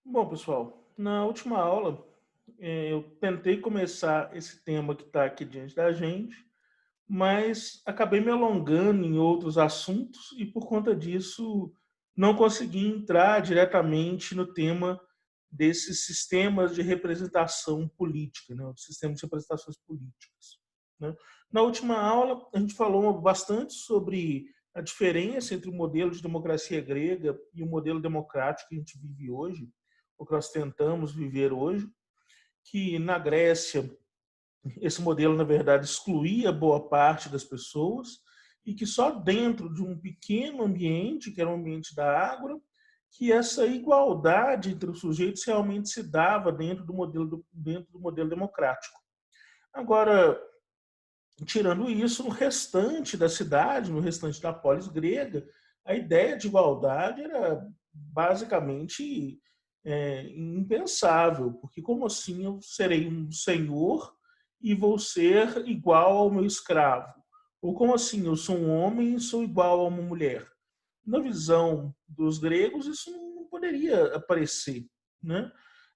Bom, pessoal, na última aula, eu tentei começar esse tema que está aqui diante da gente, mas acabei me alongando em outros assuntos e, por conta disso, não consegui entrar diretamente no tema desses sistemas de representação política, né, os sistemas de representações políticas, né. Na última aula, a gente falou bastante sobre a diferença entre o modelo de democracia grega e o modelo democrático que a gente vive hoje, o que nós tentamos viver hoje, que na Grécia esse modelo, na verdade, excluía boa parte das pessoas e que só dentro de um pequeno ambiente, que era o ambiente da ágora, que essa igualdade entre os sujeitos realmente se dava dentro do modelo democrático. Agora, tirando isso, no restante da cidade, no restante da polis grega, a ideia de igualdade era basicamente impensável, porque como assim eu serei um senhor e vou ser igual ao meu escravo? Ou como assim eu sou um homem e sou igual a uma mulher? Na visão dos gregos, isso não poderia aparecer, né?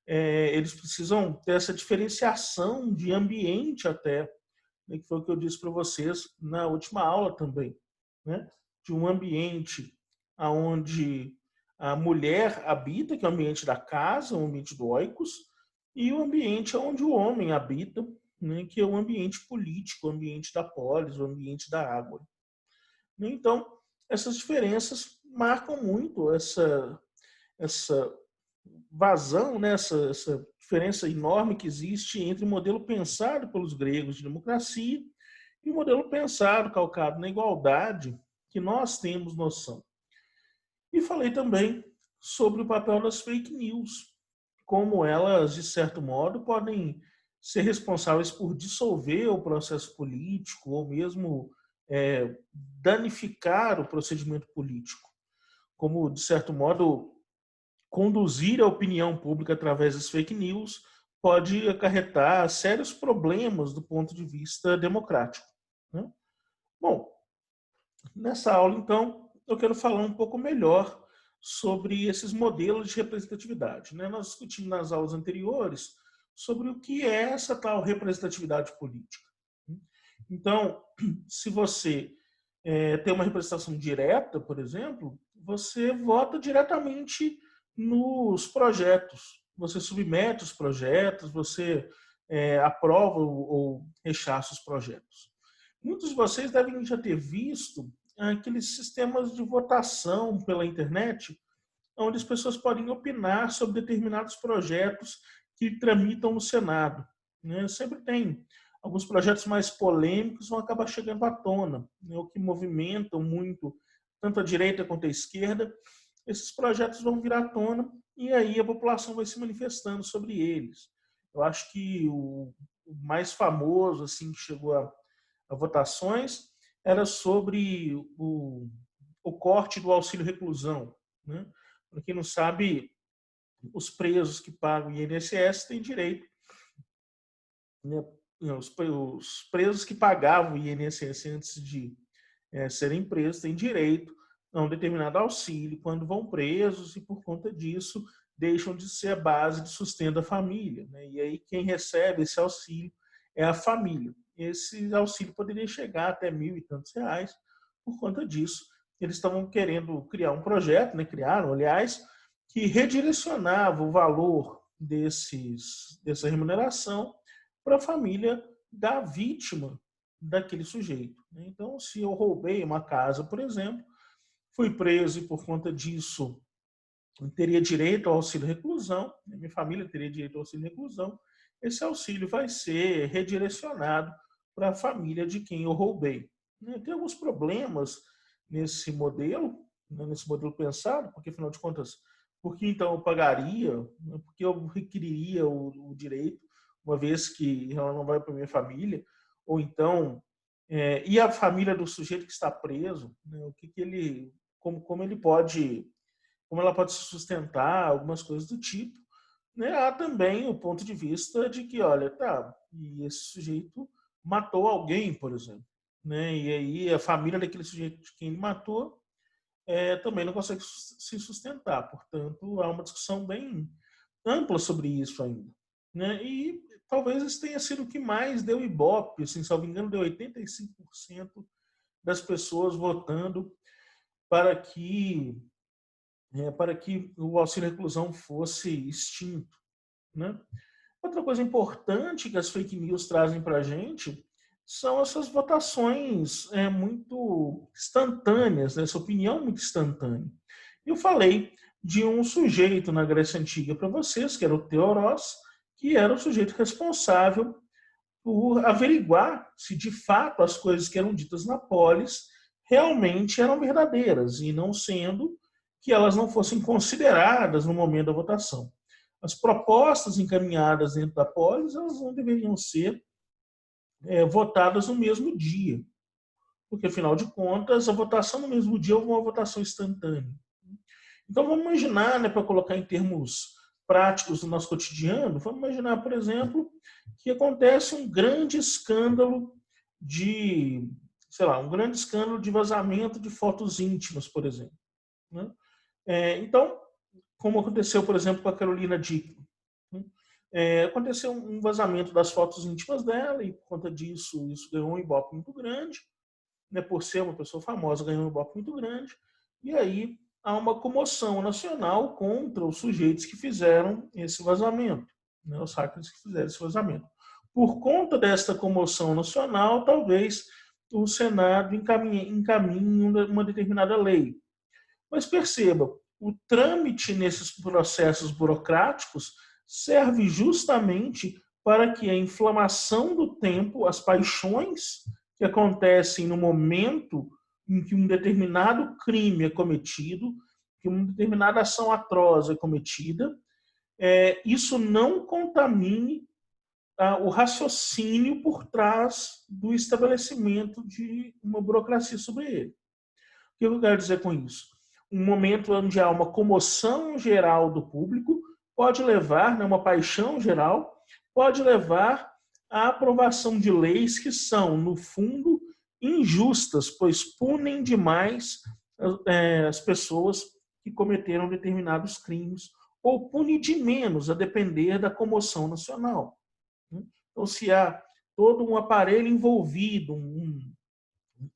Eles precisam ter essa diferenciação de ambiente até, né, que foi o que eu disse para vocês na última aula também, né? De um ambiente onde a mulher habita, que é o ambiente da casa, o ambiente do oikos, e o ambiente onde o homem habita, né, que é o ambiente político, o ambiente da polis, o ambiente da água. Então, essas diferenças marcam muito essa vazão, né, essa diferença enorme que existe entre o modelo pensado pelos gregos de democracia e o modelo pensado, calcado na igualdade, que nós temos noção. E falei também sobre o papel das fake news, como elas, de certo modo, podem ser responsáveis por dissolver o processo político ou mesmo danificar o procedimento político. Como, de certo modo, conduzir a opinião pública através das fake news pode acarretar sérios problemas do ponto de vista democrático, né? Bom, nessa aula, então, eu quero falar um pouco melhor sobre esses modelos de representatividade, né? Nós discutimos nas aulas anteriores sobre o que é essa tal representatividade política. Então, se você tem uma representação direta, por exemplo, você vota diretamente nos projetos, você submete os projetos, você aprova ou rechaça os projetos. Muitos de vocês devem já ter visto aqueles sistemas de votação pela internet, onde as pessoas podem opinar sobre determinados projetos que tramitam no Senado, né? Sempre tem alguns projetos mais polêmicos vão acabar chegando à tona, né? O que movimentam muito tanto a direita quanto a esquerda. Esses projetos vão vir à tona e aí a população vai se manifestando sobre eles. Eu acho que o mais famoso assim que chegou a votações era sobre o corte do auxílio reclusão, né? Para quem não sabe, os presos que pagam o INSS têm direito, né? Os presos que pagavam o INSS antes de serem presos têm direito a um determinado auxílio quando vão presos e, por conta disso, deixam de ser a base de sustento da família, né? E aí quem recebe esse auxílio é a família. Esse auxílio poderia chegar até R$ 1.000 e tantos reais. Por conta disso, eles estavam querendo criar um projeto, né? Criaram, aliás, que redirecionava o valor dessa remuneração para a família da vítima daquele sujeito, né? Então, se eu roubei uma casa, por exemplo, fui preso e por conta disso teria direito ao auxílio reclusão, né? Minha família teria direito ao auxílio reclusão, esse auxílio vai ser redirecionado para a família de quem eu roubei, né? Tem alguns problemas nesse modelo, né, nesse modelo pensado, porque afinal de contas, por que então eu pagaria, né, porque eu requeriria o direito, uma vez que ela não vai para minha família, ou então e a família do sujeito que está preso, né, o que, que ele, como ele pode, como ela pode se sustentar, algumas coisas do tipo, né? Há também o ponto de vista de que, olha, tá, e esse sujeito matou alguém, por exemplo, né? E aí a família daquele sujeito de quem ele matou também não consegue se sustentar. Portanto, há uma discussão bem ampla sobre isso ainda, né? E talvez isso tenha sido o que mais deu ibope, assim, se não me engano, deu 85% das pessoas votando para que para que o auxílio reclusão fosse extinto, né? Outra coisa importante que as fake news trazem para a gente são essas votações muito instantâneas, né? Essa opinião muito instantânea. Eu falei de um sujeito na Grécia Antiga para vocês, que era o Theoros, que era o sujeito responsável por averiguar se de fato as coisas que eram ditas na polis realmente eram verdadeiras e não sendo que elas não fossem consideradas no momento da votação. As propostas encaminhadas dentro da polis, elas não deveriam ser votadas no mesmo dia, porque afinal de contas a votação no mesmo dia é uma votação instantânea. Então vamos imaginar, né, para colocar em termos práticos do nosso cotidiano, vamos imaginar, por exemplo, que acontece um grande escândalo de, sei lá, um grande escândalo de vazamento de fotos íntimas, por exemplo, né? Então, como aconteceu, por exemplo, com a Carolina Dickmann, né? Aconteceu um vazamento das fotos íntimas dela e, por conta disso, isso ganhou um ibope muito grande, né? Por ser uma pessoa famosa, ganhou um ibope muito grande, e aí há uma comoção nacional contra os sujeitos que fizeram esse vazamento, né? Os hackers que fizeram esse vazamento. Por conta desta comoção nacional, talvez o Senado encaminhe uma determinada lei. Mas perceba, o trâmite nesses processos burocráticos serve justamente para que a inflamação do tempo, as paixões que acontecem no momento em que um determinado crime é cometido, que uma determinada ação atroz é cometida, isso não contamine o raciocínio por trás do estabelecimento de uma burocracia sobre ele. O que eu quero dizer com isso? Um momento onde há uma comoção geral do público pode levar, né, uma paixão geral, pode levar à aprovação de leis que são, no fundo, injustas, pois punem demais as pessoas que cometeram determinados crimes, ou pune de menos, a depender da comoção nacional. Então, se há todo um aparelho envolvido,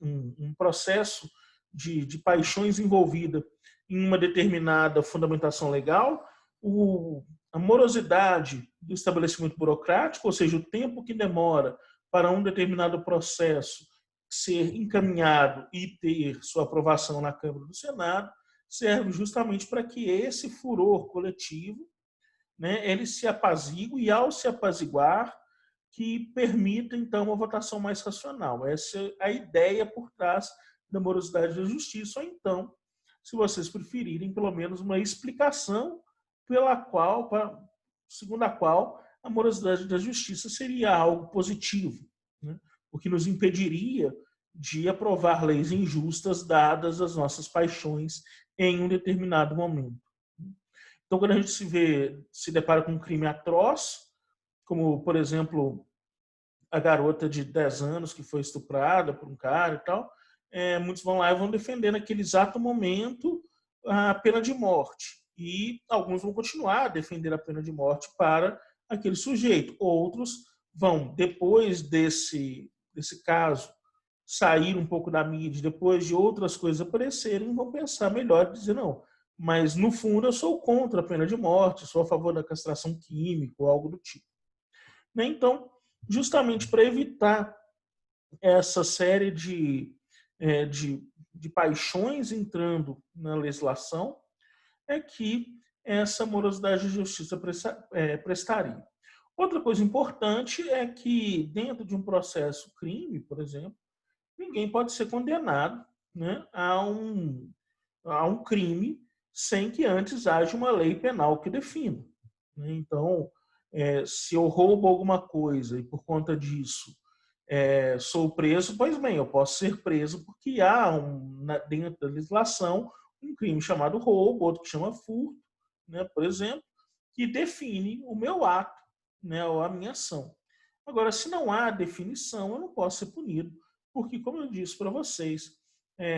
um processo de paixões envolvida em uma determinada fundamentação legal, a morosidade do estabelecimento burocrático, ou seja, o tempo que demora para um determinado processo ser encaminhado e ter sua aprovação na Câmara do Senado, serve justamente para que esse furor coletivo, né, ele se apazigue e, ao se apaziguar, que permita, então, uma votação mais racional. Essa é a ideia por trás da morosidade da justiça, ou então, se vocês preferirem, pelo menos uma explicação segundo a qual a morosidade da justiça seria algo positivo, né? O que nos impediria de aprovar leis injustas dadas as nossas paixões em um determinado momento. Então, quando a gente se depara com um crime atroz, como, por exemplo, a garota de 10 anos que foi estuprada por um cara e tal, muitos vão lá e vão defender naquele exato momento a pena de morte. E alguns vão continuar a defender a pena de morte para aquele sujeito. Outros vão, depois desse caso, sair um pouco da mídia, depois de outras coisas aparecerem, vão pensar melhor e dizer, não, mas no fundo eu sou contra a pena de morte, sou a favor da castração química ou algo do tipo. Então, justamente para evitar essa série de paixões entrando na legislação, é que essa morosidade de justiça prestaria. Outra coisa importante é que, dentro de um processo crime, por exemplo, ninguém pode ser condenado, né, a um crime sem que antes haja uma lei penal que defina. Então, se eu roubo alguma coisa e por conta disso sou preso, pois bem, eu posso ser preso porque há dentro da legislação um crime chamado roubo, outro que chama furto, né, por exemplo, que define o meu ato, né, ou a minha ação. Agora, se não há definição, eu não posso ser punido, porque, como eu disse para vocês,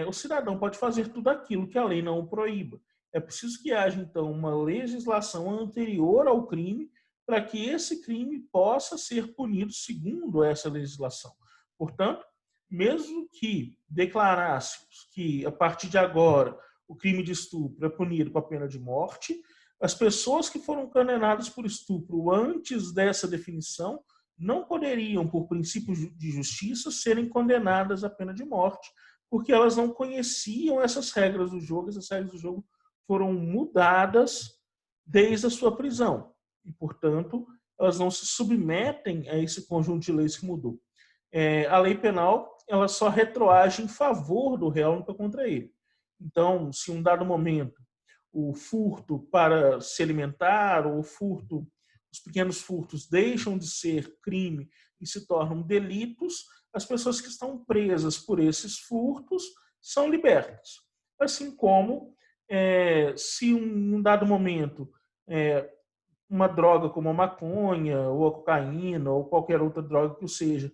o cidadão pode fazer tudo aquilo que a lei não o proíba. É preciso que haja, então, uma legislação anterior ao crime para que esse crime possa ser punido segundo essa legislação. Portanto, mesmo que declarássemos que, a partir de agora, o crime de estupro é punido com a pena de morte, as pessoas que foram condenadas por estupro antes dessa definição não poderiam, por princípio de justiça, serem condenadas à pena de morte, porque elas não conheciam essas regras do jogo, essas regras do jogo foram mudadas desde a sua prisão. E, portanto, elas não se submetem a esse conjunto de leis que mudou. A lei penal ela só retroage em favor do réu, nunca contra ele. Então, se em um dado momento o furto para se alimentar ou os pequenos furtos deixam de ser crime e se tornam delitos, as pessoas que estão presas por esses furtos são libertas. Assim como, se em um dado momento uma droga como a maconha ou a cocaína ou qualquer outra droga que seja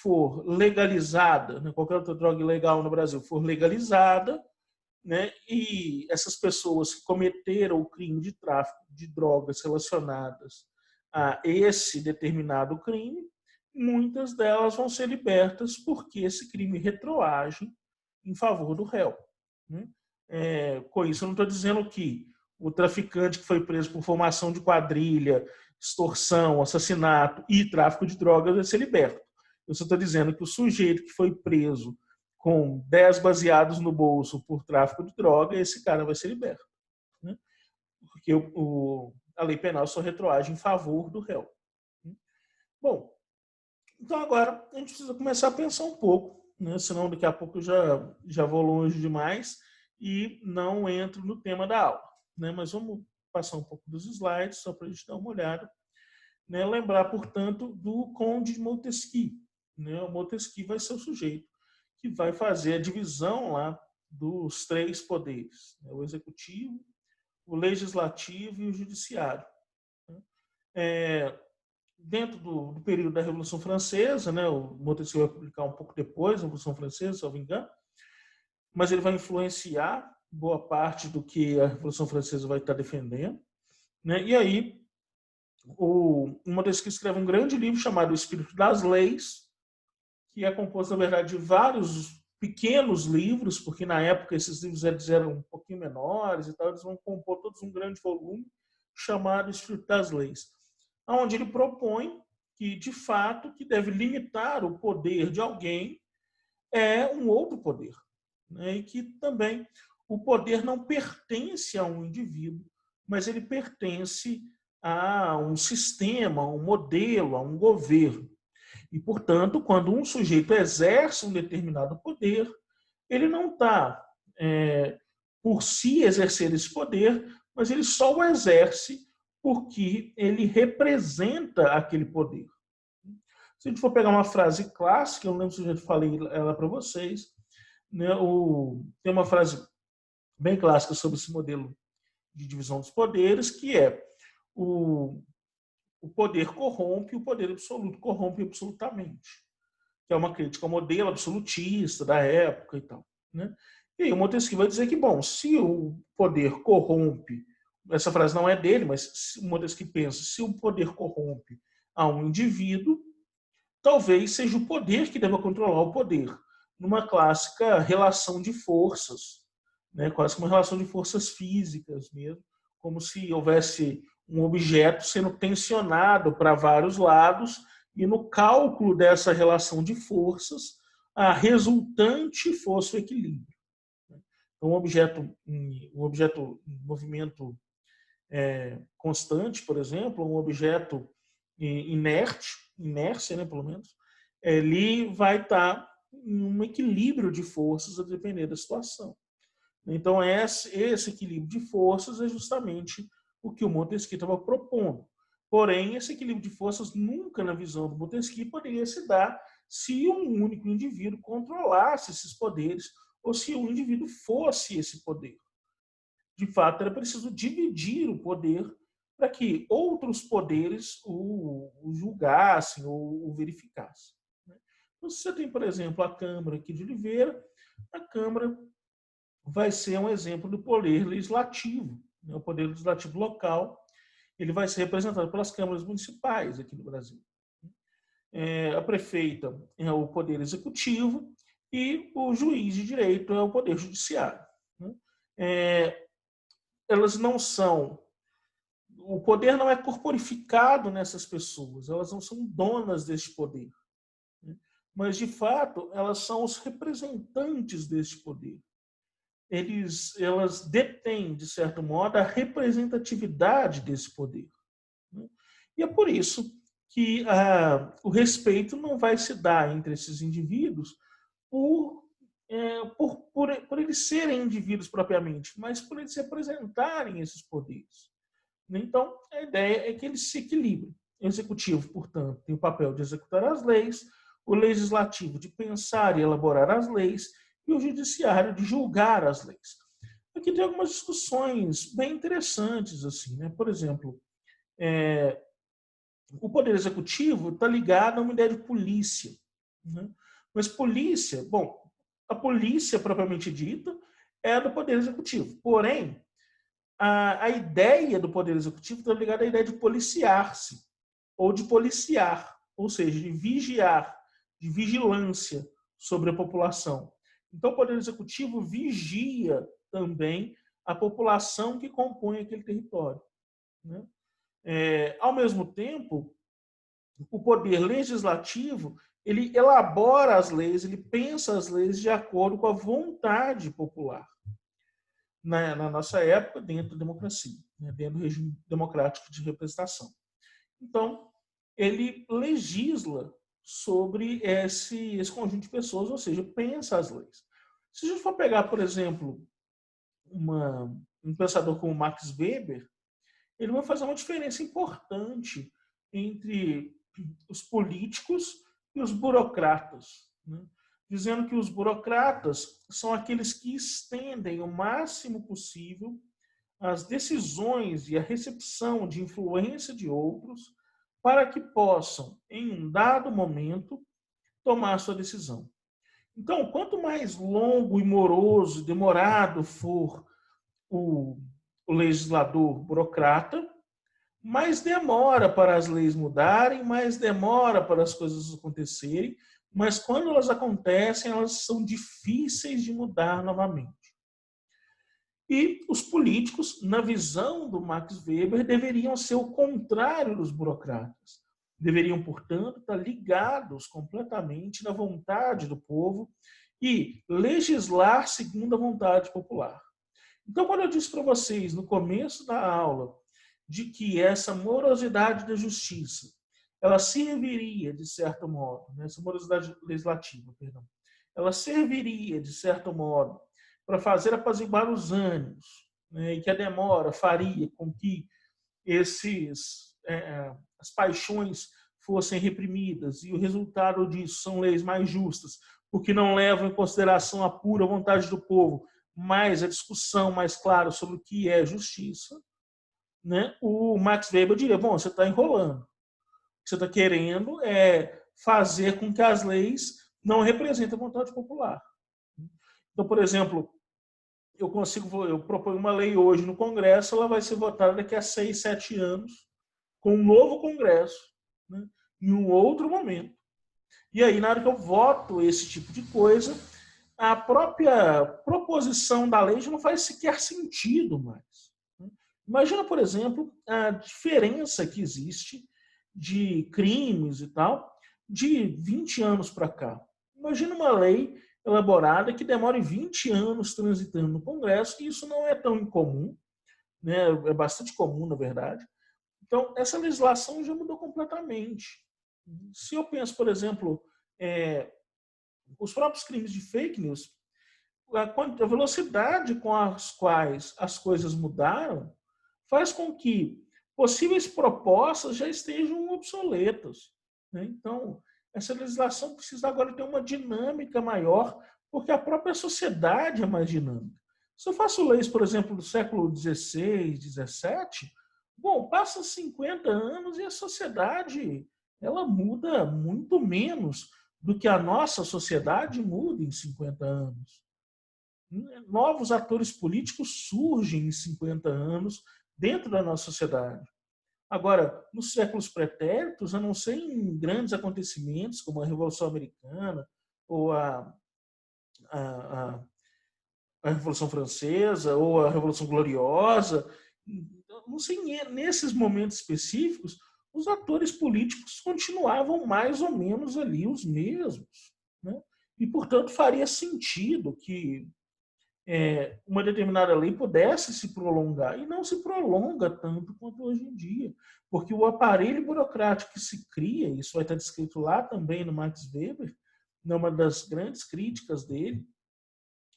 for legalizada, né, qualquer outra droga ilegal no Brasil for legalizada, né, e essas pessoas que cometeram o crime de tráfico de drogas relacionadas a esse determinado crime, muitas delas vão ser libertas porque esse crime retroage em favor do réu. Né? Com isso, eu não estou dizendo que o traficante que foi preso por formação de quadrilha, extorsão, assassinato e tráfico de drogas vai ser liberto. Eu só estou dizendo que o sujeito que foi preso com 10 baseados no bolso por tráfico de droga, esse cara vai ser liberto. Né? Porque a lei penal só retroage em favor do réu. Bom, então agora a gente precisa começar a pensar um pouco, né? Senão daqui a pouco eu já vou longe demais e não entro no tema da aula. Né? Mas vamos passar um pouco dos slides, só para a gente dar uma olhada. Né? Lembrar, portanto, do Conde de Montesquieu. Né? O Montesquieu vai ser o sujeito que vai fazer a divisão lá dos 3 poderes, né? O executivo, o legislativo e o judiciário. Dentro do período da Revolução Francesa, né, o Montesquieu vai publicar um pouco depois da Revolução Francesa, se eu não me engano, mas ele vai influenciar boa parte do que a Revolução Francesa vai estar defendendo. Né? E aí, o Montesquieu escreve um grande livro chamado O Espírito das Leis, que é composto, na verdade, de vários pequenos livros, porque na época esses livros eram um pouquinho menores e tal, eles vão compor todos um grande volume chamado Espírito das Leis, onde ele propõe que, de fato, que deve limitar o poder de alguém é um outro poder, né? E que também o poder não pertence a um indivíduo, mas ele pertence a um sistema, a um modelo, a um governo. E, portanto, quando um sujeito exerce um determinado poder, ele não está, por si, exercer esse poder, mas ele só o exerce porque ele representa aquele poder. Se a gente for pegar uma frase clássica, eu não lembro se eu já falei ela para vocês, né, tem uma frase bem clássica sobre esse modelo de divisão dos poderes, que é o poder corrompe, o poder absoluto corrompe absolutamente, que é uma crítica ao modelo absolutista da época e tal. Né? E aí o Montesquieu vai dizer que, bom, se o poder corrompe, essa frase não é dele, mas o Montesquieu pensa, se o poder corrompe a um indivíduo, talvez seja o poder que deva controlar o poder, numa clássica relação de forças, né? Quase como uma relação de forças físicas mesmo, como se houvesse um objeto sendo tensionado para vários lados e no cálculo dessa relação de forças, a resultante fosse o equilíbrio. Então, um objeto em movimento constante, por exemplo, um objeto inércia, né, pelo menos, ele vai estar em um equilíbrio de forças a depender da situação. Então, esse equilíbrio de forças é justamente o que o Montesquieu estava propondo. Porém, esse equilíbrio de forças nunca, na visão do Montesquieu, poderia se dar se um único indivíduo controlasse esses poderes ou se o indivíduo fosse esse poder. De fato, era preciso dividir o poder para que outros poderes o julgassem ou o verificassem. Então, se você tem, por exemplo, a Câmara aqui de Oliveira, a Câmara vai ser um exemplo do poder legislativo. O poder legislativo local, ele vai ser representado pelas câmaras municipais aqui no Brasil. A prefeita é o poder executivo e o juiz de direito é o poder judiciário. Elas não são... O poder não é corporificado nessas pessoas, elas não são donas deste poder. Mas, de fato, elas são os representantes deste poder. Elas detêm, de certo modo, a representatividade desse poder. E é por isso que o respeito não vai se dar entre esses indivíduos por eles serem indivíduos propriamente, mas por eles representarem esses poderes. Então, a ideia é que eles se equilibrem. O executivo, portanto, tem o papel de executar as leis, o legislativo de pensar e elaborar as leis, e o judiciário de julgar as leis. Aqui tem algumas discussões bem interessantes, assim, né? Por exemplo, o poder executivo está ligado a uma ideia de polícia, né? Mas polícia, bom, a polícia propriamente dita é do poder executivo. Porém, a ideia do poder executivo está ligada à ideia de policiar-se, ou de policiar, ou seja, de vigiar, de vigilância sobre a população. Então, o poder executivo vigia também a população que compõe aquele território, né? Ao mesmo tempo, o poder legislativo, ele elabora as leis, ele pensa as leis de acordo com a vontade popular. Na nossa época, dentro da democracia, né, dentro do regime democrático de representação. Então, ele legisla sobre esse conjunto de pessoas, ou seja, pensa as leis. Se a gente for pegar, por exemplo, um pensador como Max Weber, ele vai fazer uma diferença importante entre os políticos e os burocratas, né? Dizendo que os burocratas são aqueles que estendem o máximo possível as decisões e a recepção de influência de outros para que possam, em um dado momento, tomar sua decisão. Então, quanto mais longo e moroso, demorado for o legislador burocrata, mais demora para as leis mudarem, mais demora para as coisas acontecerem, mas quando elas acontecem, elas são difíceis de mudar novamente. E os políticos, na visão do Max Weber, deveriam ser o contrário dos burocratas. Deveriam, portanto, estar ligados completamente na vontade do povo e legislar segundo a vontade popular. Então, quando eu disse para vocês no começo da aula de que essa morosidade da justiça, ela serviria, de certo modo, né, essa morosidade legislativa, perdão, ela serviria, de certo modo, para fazer apaziguar os ânimos, né, e que a demora faria com que as paixões fossem reprimidas, e o resultado disso são leis mais justas, porque não levam em consideração a pura vontade do povo, mas a discussão mais clara sobre o que é justiça, né? O Max Weber diria, bom, você está enrolando. O que você está querendo é fazer com que as leis não representem a vontade popular. Então, por exemplo, eu proponho uma lei hoje no Congresso, ela vai ser votada daqui a 6, 7 anos, com um novo Congresso, né, em um outro momento. E aí, na hora que eu voto esse tipo de coisa, a própria proposição da lei já não faz sequer sentido mais. Imagina, por exemplo, a diferença que existe de crimes e tal de 20 anos para cá. Imagina uma lei elaborada que demore 20 anos transitando no Congresso, e isso não é tão incomum, né? É bastante comum, na verdade. Então, essa legislação já mudou completamente. Se eu penso, por exemplo, os próprios crimes de fake news, a velocidade com as quais as coisas mudaram faz com que possíveis propostas já estejam obsoletas, né? Então, essa legislação precisa agora ter uma dinâmica maior, porque a própria sociedade é mais dinâmica. Se eu faço leis, por exemplo, do século XVI, XVII, bom, passa 50 anos e a sociedade ela muda muito menos do que a nossa sociedade muda em 50 anos. Novos atores políticos surgem em 50 anos dentro da nossa sociedade. Agora, nos séculos pretéritos, a não ser em grandes acontecimentos, como a Revolução Americana ou a, a Revolução Francesa ou a Revolução Gloriosa, não sei, nesses momentos específicos, os atores políticos continuavam mais ou menos ali os mesmos. Né? E, portanto, faria sentido que uma determinada lei pudesse se prolongar, e não se prolonga tanto quanto hoje em dia, porque o aparelho burocrático que se cria, isso vai estar descrito lá também no Max Weber, numa das grandes críticas dele,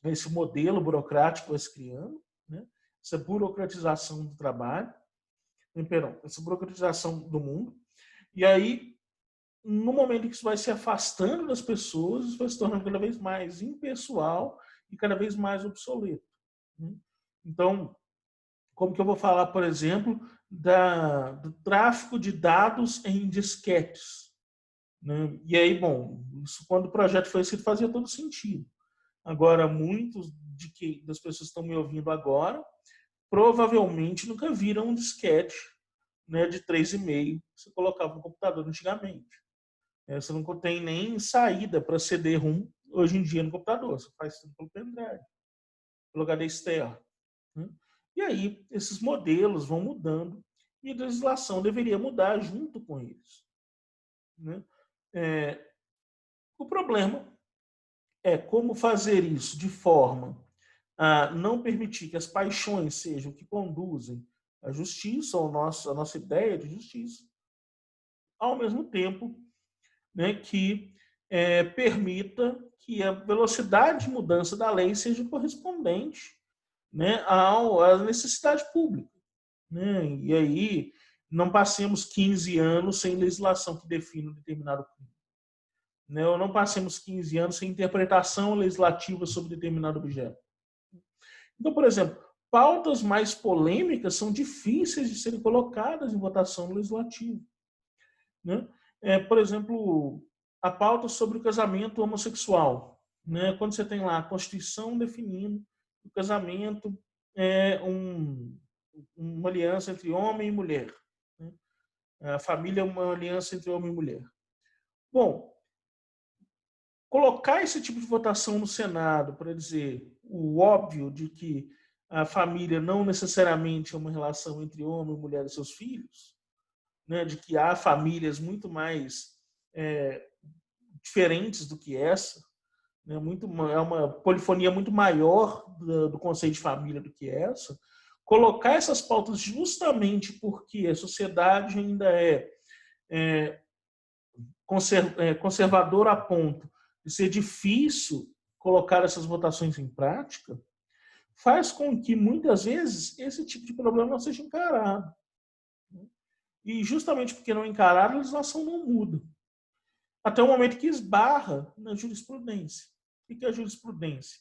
esse modelo burocrático vai se criando, né? Essa burocratização do trabalho, perdão, essa burocratização do mundo, e aí, no momento em que isso vai se afastando das pessoas, isso vai se tornando cada vez mais impessoal e cada vez mais obsoleto. Né? Então, como que eu vou falar, por exemplo, do tráfico de dados em disquetes? Né? E aí, bom, isso quando o projeto foi escrito fazia todo sentido. Agora, muitos das pessoas que estão me ouvindo agora provavelmente nunca viram um disquete, né, de 3,5 que você colocava no computador antigamente. Você não tem nem saída para CD-ROM hoje em dia no computador. Você faz tudo pelo pendrive, pelo HD externo. Né? E aí, esses modelos vão mudando e a legislação deveria mudar junto com eles. Né? O problema é como fazer isso de forma a não permitir que as paixões sejam o que conduzem à justiça, a nossa ideia de justiça, ao mesmo tempo, né, que permita que a velocidade de mudança da lei seja correspondente, né, à necessidade pública. Né? E aí não passemos 15 anos sem legislação que defina um determinado crime. Né? Ou não passemos 15 anos sem interpretação legislativa sobre determinado objeto. Então, por exemplo, pautas mais polêmicas são difíceis de serem colocadas em votação no legislativo. Né? Por exemplo, a pauta sobre o casamento homossexual. Né? Quando você tem lá a Constituição definindo que o casamento é uma aliança entre homem e mulher. Né? A família é uma aliança entre homem e mulher. Bom, colocar esse tipo de votação no Senado para dizer o óbvio de que a família não necessariamente é uma relação entre homem e mulher e seus filhos, né, de que há famílias muito mais diferentes do que essa, né, é uma polifonia muito maior do conceito de família do que essa, colocar essas pautas justamente porque a sociedade ainda é conservadora a ponto de ser difícil colocar essas votações em prática, faz com que, muitas vezes, esse tipo de problema não seja encarado. E justamente porque não é encarado, a legislação não muda. Até o momento que esbarra na jurisprudência. O que é a jurisprudência?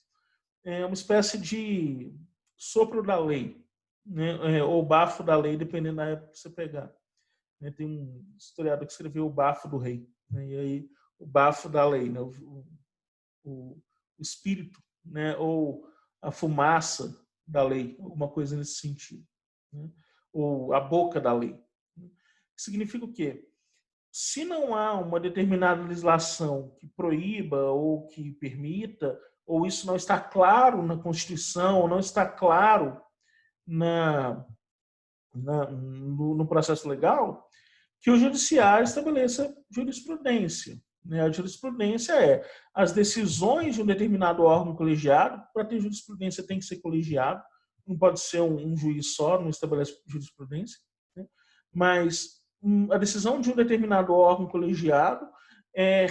É uma espécie de sopro da lei, né? Ou bafo da lei, dependendo da época que você pegar. Tem um historiador que escreveu o Bafo do Rei. Né? E aí, o bafo da lei, né? O espírito, né? Ou a fumaça da lei, alguma coisa nesse sentido. Né? Ou a boca da lei. Significa o quê? Se não há uma determinada legislação que proíba ou que permita, ou isso não está claro na Constituição, ou não está claro no processo legal, que o judiciário estabeleça jurisprudência. A jurisprudência é as decisões de um determinado órgão colegiado. Para ter jurisprudência tem que ser colegiado, não pode ser um juiz só, não estabelece jurisprudência. Né? Mas a decisão de um determinado órgão colegiado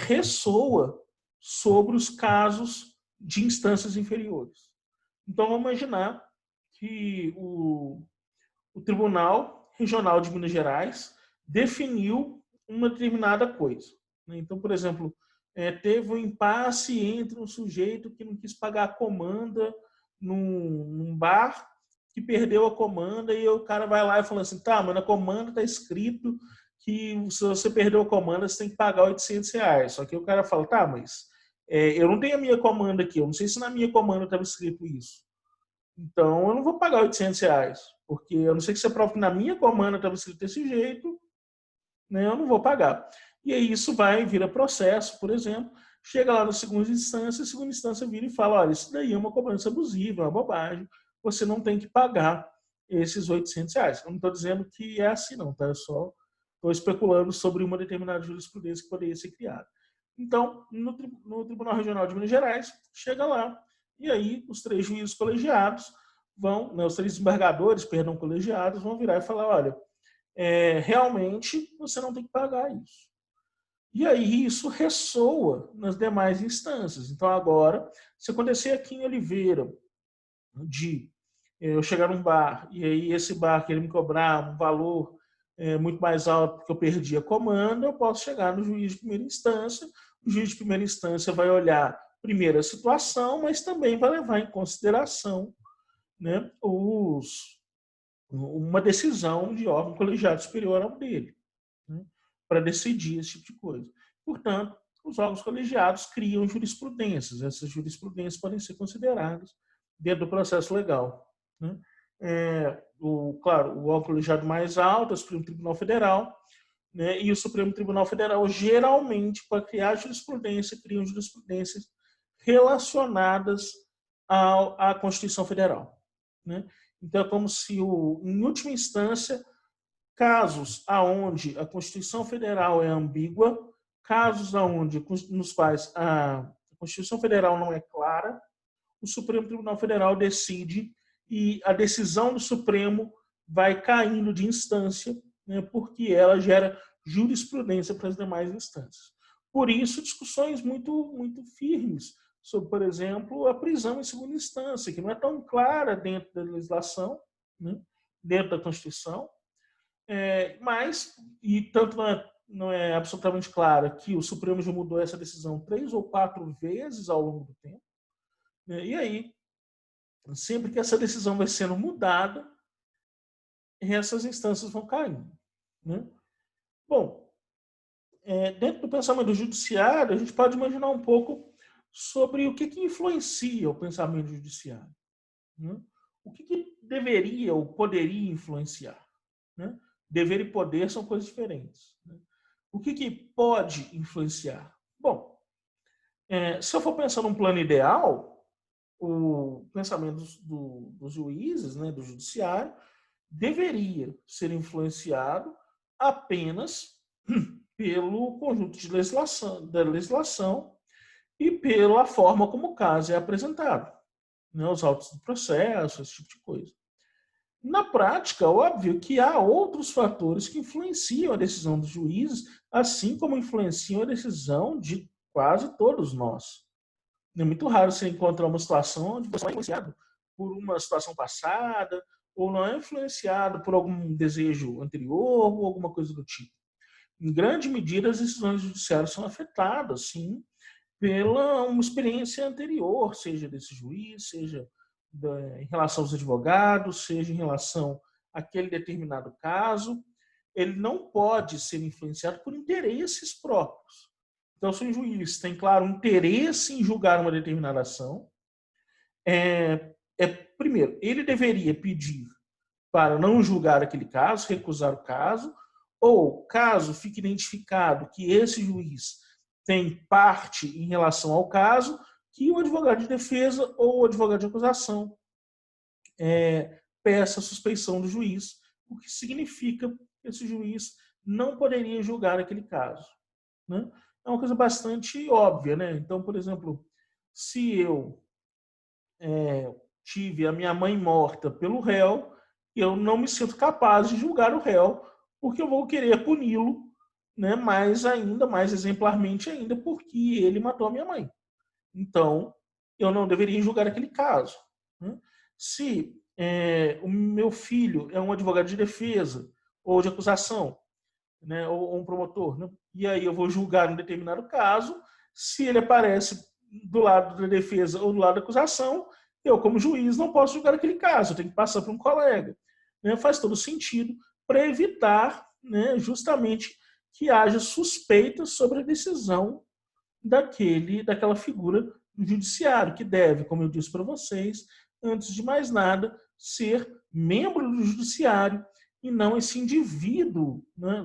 ressoa sobre os casos de instâncias inferiores. Então, vamos imaginar que o Tribunal Regional de Minas Gerais definiu uma determinada coisa. Então, por exemplo, teve um impasse entre um sujeito que não quis pagar a comanda num bar, que perdeu a comanda, e o cara vai lá e fala assim, tá, mas na comanda está escrito que se você perdeu a comanda, você tem que pagar R$800. Só que o cara fala, tá, mas Eu não tenho a minha comanda aqui, eu não sei se na minha comanda estava escrito isso. Então, eu não vou pagar R$ 800, porque eu não sei que você prova que na minha comanda estava escrito desse jeito, né, eu não vou pagar. E aí isso vai, vira processo, por exemplo, chega lá na segunda instância, a segunda instância vira e fala, olha, isso daí é uma cobrança abusiva, é uma bobagem, você não tem que pagar esses R$ 800. Eu não estou dizendo que é assim não, tá? Eu só estou especulando sobre uma determinada jurisprudência que poderia ser criada. Então, no Tribunal Regional de Minas Gerais, chega lá, e aí os 3 juízes colegiados vão, né, os 3 desembargadores, perdão, colegiados, vão virar e falar, olha, realmente você não tem que pagar isso. E aí isso ressoa nas demais instâncias. Então agora, se acontecer aqui em Oliveira, de eu chegar num bar e aí esse bar querer me cobrar um valor muito mais alto porque eu perdi a comanda, eu posso chegar no juiz de primeira instância. O juiz de primeira instância vai olhar primeiro a situação, mas também vai levar em consideração, né, uma decisão de órgão colegiado superior ao dele, né, para decidir esse tipo de coisa. Portanto, os órgãos colegiados criam jurisprudências. Essas jurisprudências podem ser consideradas dentro do processo legal, né? Claro, o órgão colegiado mais alto é o Supremo Tribunal Federal, né? E o Supremo Tribunal Federal, geralmente, para criar jurisprudência, criam jurisprudências relacionadas à Constituição Federal, né? Então, é como se, em última instância, casos aonde a Constituição Federal é ambígua, casos aonde, nos quais a Constituição Federal não é clara, o Supremo Tribunal Federal decide e a decisão do Supremo vai caindo de instância, né, porque ela gera jurisprudência para as demais instâncias. Por isso, discussões muito firmes sobre, por exemplo, a prisão em segunda instância, que não é tão clara dentro da legislação, né, dentro da Constituição, mas, e tanto não é absolutamente clara que o Supremo já mudou essa decisão 3 ou 4 vezes ao longo do tempo, né, e aí, sempre que essa decisão vai sendo mudada, essas instâncias vão caindo, né? Bom, dentro do pensamento do judiciário, a gente pode imaginar um pouco sobre o que influencia o pensamento judiciário, né? O que deveria ou poderia influenciar, né? Dever e poder são coisas diferentes, né? O que pode influenciar? Bom, se eu for pensar num plano ideal, o pensamento dos juízes, né, do judiciário, deveria ser influenciado apenas pelo conjunto de da legislação e pela forma como o caso é apresentado, né, os autos do processo, esse tipo de coisa. Na prática, óbvio que há outros fatores que influenciam a decisão dos juízes, assim como influenciam a decisão de quase todos nós. É muito raro você encontrar uma situação onde você é influenciado por uma situação passada, ou não é influenciado por algum desejo anterior, ou alguma coisa do tipo. Em grande medida, as decisões judiciárias são afetadas, sim, pela uma experiência anterior, seja desse juiz, seja em relação aos advogados, seja em relação àquele determinado caso. Ele não pode ser influenciado por interesses próprios. Então, se o juiz tem, claro, um interesse em julgar uma determinada ação, primeiro, ele deveria pedir para não julgar aquele caso, recusar o caso, ou, caso fique identificado que esse juiz tem parte em relação ao caso, que o advogado de defesa ou o advogado de acusação peça a suspeição do juiz, o que significa que esse juiz não poderia julgar aquele caso, né? É uma coisa bastante óbvia, né? Então, por exemplo, se eu tive a minha mãe morta pelo réu, eu não me sinto capaz de julgar o réu, porque eu vou querer puni-lo, né, mais ainda, mais exemplarmente ainda, porque ele matou a minha mãe. Então, eu não deveria julgar aquele caso, né? Se o meu filho é um advogado de defesa ou de acusação, né, ou um promotor, né, e aí eu vou julgar um determinado caso, se ele aparece do lado da defesa ou do lado da acusação, eu, como juiz, não posso julgar aquele caso, eu tenho que passar para um colega, né? Faz todo sentido para evitar, né, justamente que haja suspeitas sobre a decisão, daquela figura do judiciário, que deve, como eu disse para vocês, antes de mais nada, ser membro do judiciário e não esse indivíduo, né?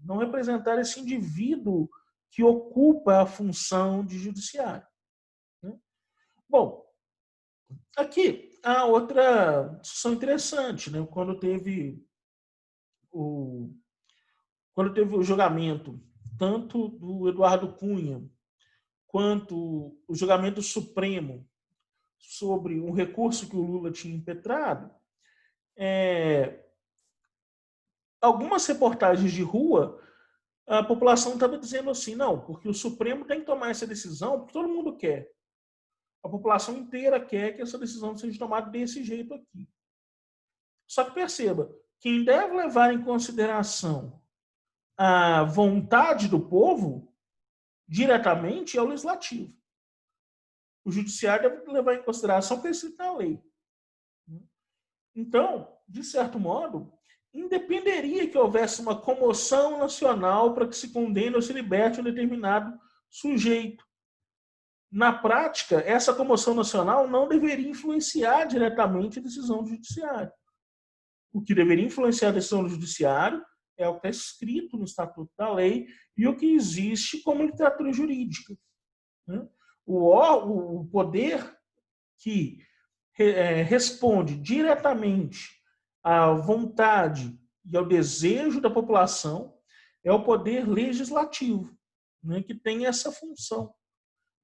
Não representar esse indivíduo que ocupa a função de judiciário. Né? Bom, aqui há outra discussão interessante, né? O, quando teve o julgamento tanto do Eduardo Cunha quanto o julgamento Supremo sobre um recurso que o Lula tinha impetrado, algumas reportagens de rua, a população estava dizendo assim, não, porque o Supremo tem que tomar essa decisão, porque todo mundo quer. A população inteira quer que essa decisão seja tomada desse jeito aqui. Só que perceba, quem deve levar em consideração a vontade do povo diretamente é o legislativo. O judiciário deve levar em consideração o que está na lei. Então, de certo modo, independeria que houvesse uma comoção nacional para que se condene ou se liberte um determinado sujeito. Na prática, essa comoção nacional não deveria influenciar diretamente a decisão do judiciário. O que deveria influenciar a decisão do judiciário é o que está escrito no Estatuto da Lei e o que existe como literatura jurídica. O poder que responde diretamente à vontade e ao desejo da população é o poder legislativo, né, que tem essa função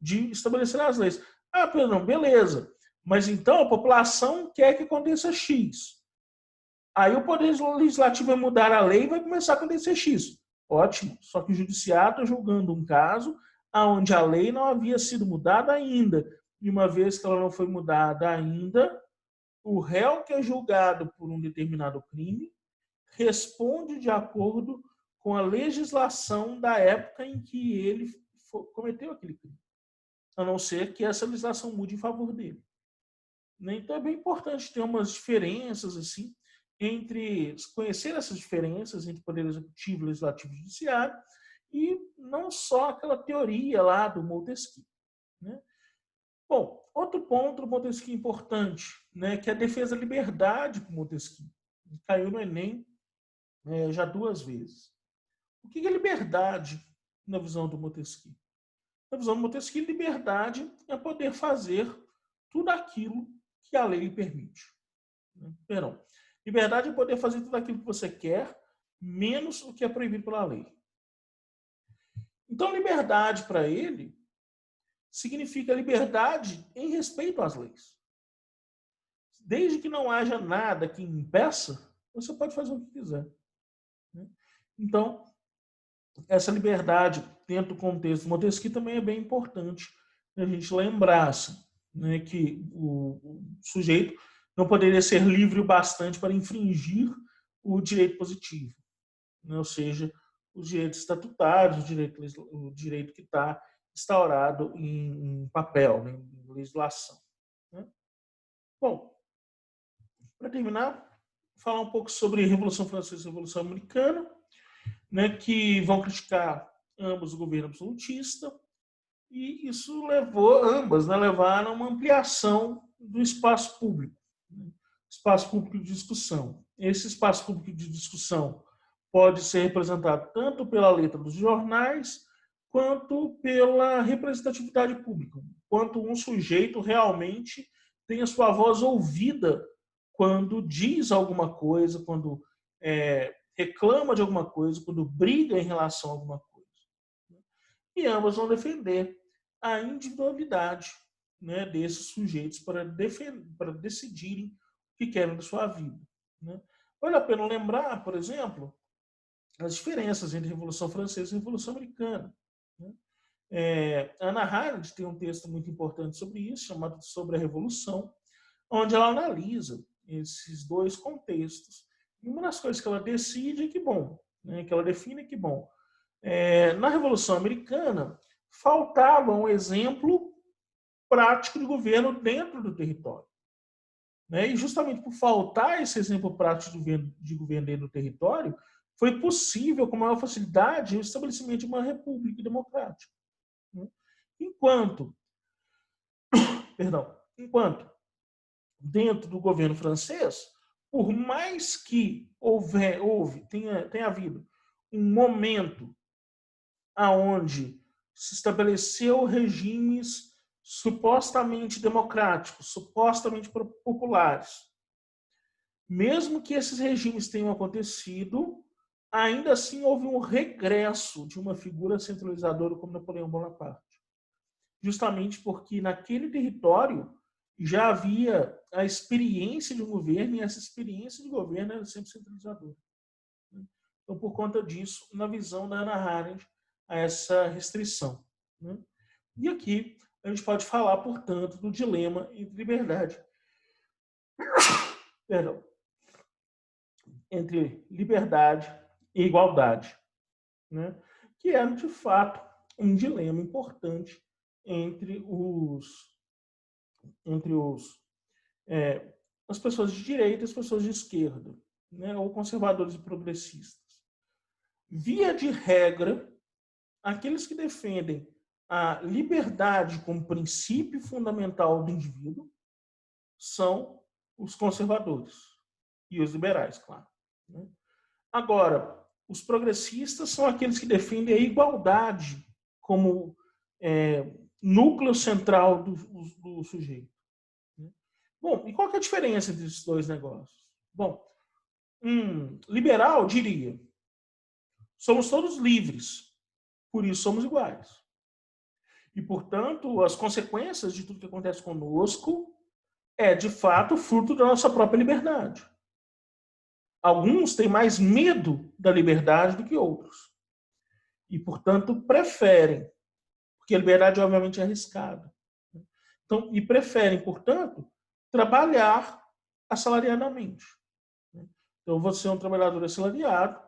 de estabelecer as leis. Ah, Pedro, beleza. Mas então a população quer que aconteça X. Aí o poder legislativo vai mudar a lei e vai começar a acontecer X. Ótimo. Só que o judiciário está julgando um caso onde a lei não havia sido mudada ainda. E uma vez que ela não foi mudada ainda, o réu que é julgado por um determinado crime responde de acordo com a legislação da época em que ele cometeu aquele crime. A não ser que essa legislação mude em favor dele. Então é bem importante ter umas diferenças assim entre conhecer essas diferenças entre poder executivo, legislativo e judiciário e não só aquela teoria lá do Montesquieu. Né? Bom, outro ponto do Montesquieu importante, né, que é a defesa da liberdade para Montesquieu. Caiu no Enem já 2 vezes. O que é liberdade na visão do Montesquieu? Na visão do Montesquieu, liberdade é poder fazer tudo aquilo que a lei lhe permite. Perdão. Liberdade é poder fazer tudo aquilo que você quer, menos o que é proibido pela lei. Então, liberdade para ele significa liberdade em respeito às leis. Desde que não haja nada que impeça, você pode fazer o que quiser. Então, essa liberdade dentro do contexto do Montesquieu também é bem importante a gente lembrar, né, que o sujeito não poderia ser livre o bastante para infringir o direito positivo, né, ou seja, os direitos estatutários, o direito que está instaurado em papel, né, em legislação. Né? Bom, para terminar, falar um pouco sobre a Revolução Francesa e a Revolução Americana, né, que vão criticar ambos o governo absolutista, e isso levaram a uma ampliação do espaço público, né? Espaço público de discussão. Esse espaço público de discussão pode ser representado tanto pela letra dos jornais, quanto pela representatividade pública, quanto um sujeito realmente tem a sua voz ouvida quando diz alguma coisa, quando reclama de alguma coisa, quando briga em relação a alguma coisa. E ambas vão defender a individualidade, né, desses sujeitos para decidirem o que querem da sua vida. Né? Vale a pena lembrar, por exemplo, as diferenças entre a Revolução Francesa e a Revolução Americana. Né? Hannah Arendt tem um texto muito importante sobre isso, chamado Sobre a Revolução, onde ela analisa esses dois contextos. E uma das coisas que ela decide é que, bom, né, que ela define é que, bom, na Revolução Americana, faltava um exemplo prático de governo dentro do território. Né? E justamente por faltar esse exemplo prático de governo dentro do território, foi possível, com maior facilidade, o estabelecimento de uma república democrática. Né? Enquanto, enquanto dentro do governo francês, por mais que tenha havido um momento aonde se estabeleceu regimes supostamente democráticos, supostamente populares, mesmo que esses regimes tenham acontecido, ainda assim houve um regresso de uma figura centralizadora como Napoleão Bonaparte. Justamente porque naquele território já havia a experiência de um governo, e essa experiência de governo era sempre centralizadora. Então, por conta disso, na visão da Hannah Arendt, há essa restrição. E aqui a gente pode falar, portanto, do dilema entre liberdade, perdão, entre liberdade e igualdade, que é, de fato, um dilema importante entre as pessoas de direita e as pessoas de esquerda, ou conservadores e progressistas. Via de regra, aqueles que defendem a liberdade como princípio fundamental do indivíduo são os conservadores e os liberais, claro. Agora, os progressistas são aqueles que defendem a igualdade como núcleo central do sujeito. Bom, e qual que é a diferença entre esses dois negócios? Bom, um liberal diria: somos todos livres, por isso somos iguais. E, portanto, as consequências de tudo que acontece conosco é, de fato, fruto da nossa própria liberdade. Alguns têm mais medo da liberdade do que outros. E, portanto, preferem, porque a liberdade, obviamente, é arriscada. Então, e preferem, portanto, trabalhar assalariadamente. Então, eu vou ser um trabalhador assalariado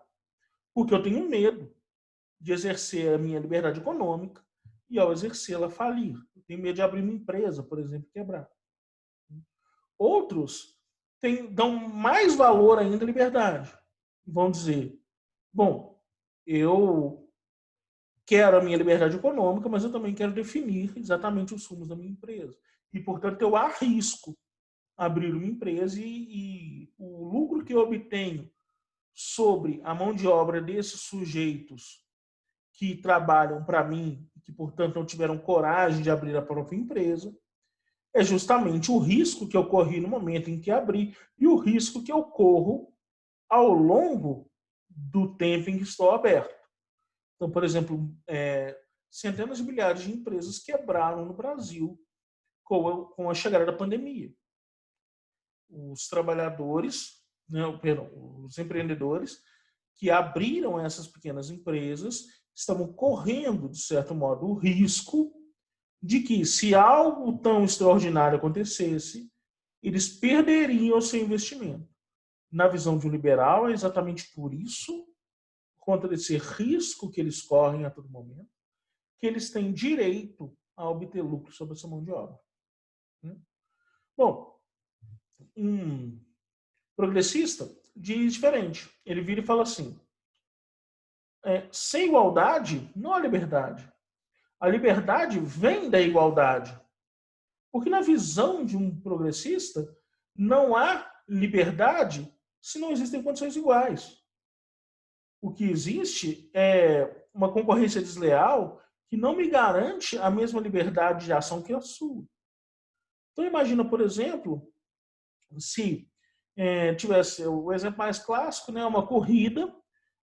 porque eu tenho medo de exercer a minha liberdade econômica e, ao exercê-la, falir. Eu tenho medo de abrir uma empresa, por exemplo, quebrar. Outros dão mais valor ainda à liberdade. Vão dizer, bom, eu quero a minha liberdade econômica, mas eu também quero definir exatamente os rumos da minha empresa. E, portanto, eu arrisco abrir uma empresa e o lucro que eu obtenho sobre a mão de obra desses sujeitos que trabalham para mim, que, portanto, não tiveram coragem de abrir a própria empresa, é justamente o risco que eu corri no momento em que abri e o risco que eu corro ao longo do tempo em que estou aberto. Então, por exemplo, centenas de milhares de empresas quebraram no Brasil com a chegada da pandemia. Os trabalhadores, os empreendedores que abriram essas pequenas empresas estavam correndo, de certo modo, o risco de que, se algo tão extraordinário acontecesse, eles perderiam o seu investimento. Na visão de um liberal, é exatamente por isso, por conta desse risco que eles correm a todo momento, que eles têm direito a obter lucro sobre essa mão de obra. Bom, um progressista diz diferente. Ele vira e fala assim: sem igualdade, não há liberdade. A liberdade vem da igualdade. Porque na visão de um progressista, não há liberdade se não existem condições iguais. O que existe é uma concorrência desleal que não me garante a mesma liberdade de ação que a sua. Então imagina, por exemplo, se tivesse o exemplo mais clássico, uma corrida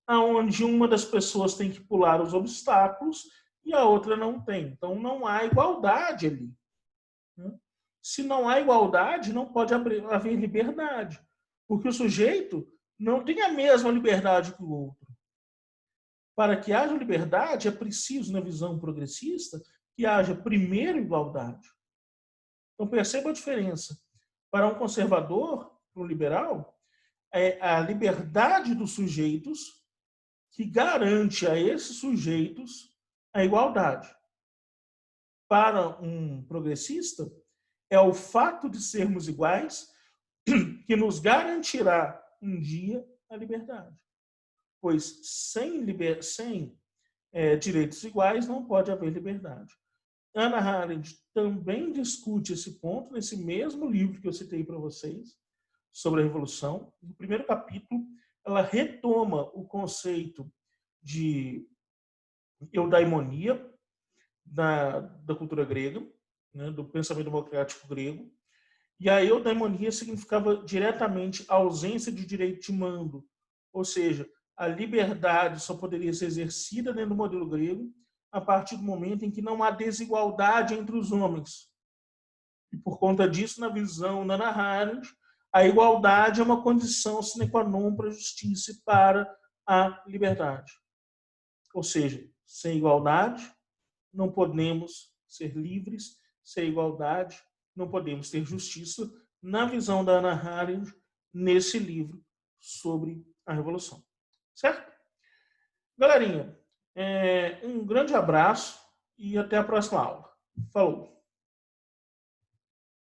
onde uma das pessoas tem que pular os obstáculos e a outra não tem. Então não há igualdade ali. Se não há igualdade, não pode haver liberdade, porque o sujeito não tem a mesma liberdade que o outro. Para que haja liberdade, é preciso, na visão progressista, que haja primeiro igualdade. Então perceba a diferença. Para um conservador, para um liberal, é a liberdade dos sujeitos que garante a esses sujeitos a igualdade. Para um progressista, é o fato de sermos iguais que nos garantirá um dia a liberdade. Pois sem direitos iguais não pode haver liberdade. Hannah Arendt também discute esse ponto nesse mesmo livro que eu citei para vocês, sobre a Revolução. No primeiro capítulo, ela retoma o conceito de eudaimonia da cultura grega, né, do pensamento democrático grego. E a eudaimonia significava diretamente a ausência de direito de mando, ou seja, a liberdade só poderia ser exercida dentro do modelo grego a partir do momento em que não há desigualdade entre os homens. E por conta disso, na visão da Hannah Arendt, a igualdade é uma condição sine qua non para a justiça e para a liberdade. Ou seja, sem igualdade, não podemos ser livres, sem igualdade, não podemos ter justiça, na visão da Hannah Arendt, nesse livro sobre a Revolução. Certo? Galerinha, um grande abraço e até a próxima aula. Falou!